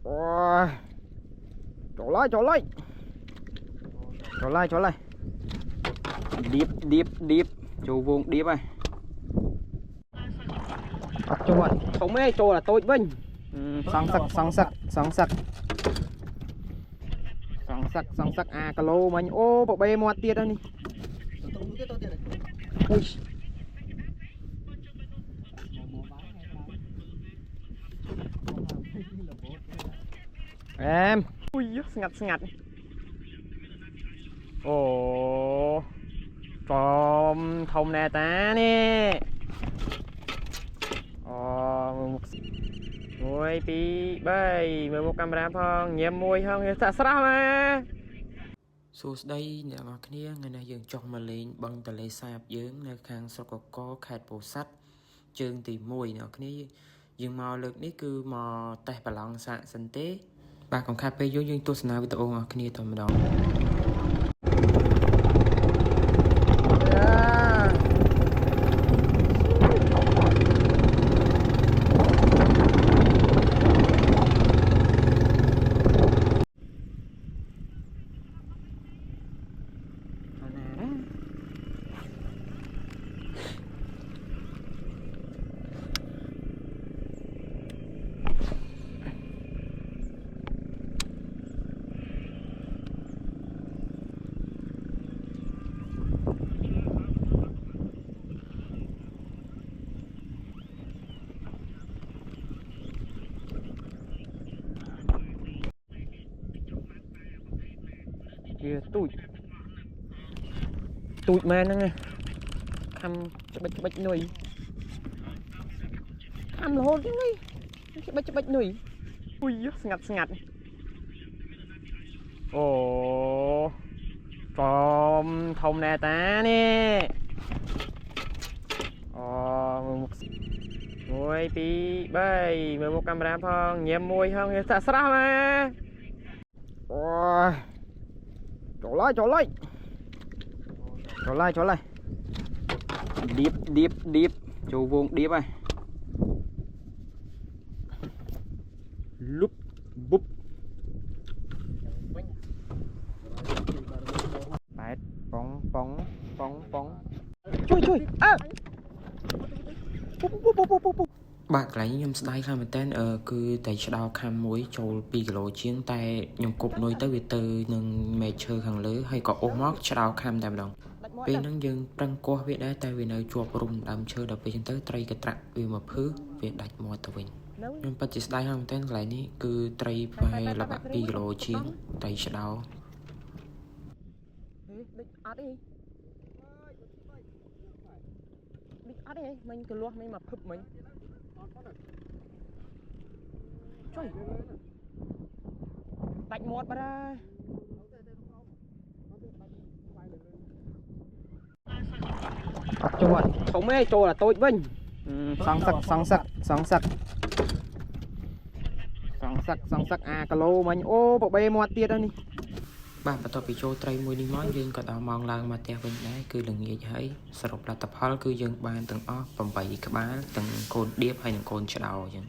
Ôi, chỗ lại điệp chỗ vuông điệp này chỗ bọn không ấy chỗ là tôi vinh sáng sắc à cà lô mà ô bộ bê một tiết đây nè ui em ui ngặt ồ trộm thông nè ta nè ngồi pi bayមើល camera ផងញ៉ាំមួយហងសាស្រស់មកសួស្តីអ្នកនរគ្នាថ្ងៃនេះយើងចុះមកលេងបឹងទន្លេសាបយើងនៅខាងស្រុកកកខេត្តពោធិ៍សាត់ជើងទី1អ្នកគ្នាយើងមកលើកនេះគឺមកតេស្តប្រឡងសាកសិនទេបាទកុំខាតពេលយើងទស្សនាវីដេអូរបស់គ្នាតែម្ដងkia tụi mà nó nghe khăm bạch nồi khăm là hôn cái bạch nồi ui ngặt ồ trộm thông nè ta nè ngồi pi bayមើល camera ផងញ៉ាំមួយហងសាស្រស់មកôi chỗ lại điệp chỗ vuông điệp này lúc búp bát bóng chui à búp បាទកន្លែងខ្ញុំស្ដាយខ្លាំងមែនតើគឺតែឆ្ដោខាំមួយចូល2គីឡូជាងតែខ្ញុំគប់នុយទៅវាទៅនឹងមេឈើខាងលើហើយក៏អូសមកឆ្ដោខាំតែម្ដងពេលហ្នឹងយើងប្រឹងគាស់វាដែរតែវានៅជាប់រុំដើមឈើដល់ពេលចឹងទៅត្រីកត្រាក់វាមកភឺវាដាច់មាត់ទៅវិញខ្ញុំពិតជាស្ដាយខ្លាំងមែនតើកន្លែងនេះគឺត្រីប្រហែលល្បាក់2គីឡូជាងត្រីឆ្ដោអត់ទេមិញក៏លាស់មិញមកភឹបមិញជួយដាច់មាត់បាត់ហើយចូលធំឯងចូលតូចវិញសងសឹកអាគីឡូមិញអូបបេមាត់ទៀតហើយនេះបាទបន្ទាប់ពីចូលត្រីមួយនេះមកយើងក៏ដល់ម៉ោងឡើងមកផ្ទះវិញដែរគឺល្ងាចហើយសរុបលទ្ធផលគឺយើងបានទាំងអស់8ក្បាលទាំងកូនដៀបហើយនិងកូនឆ្ដោអញ្ចឹង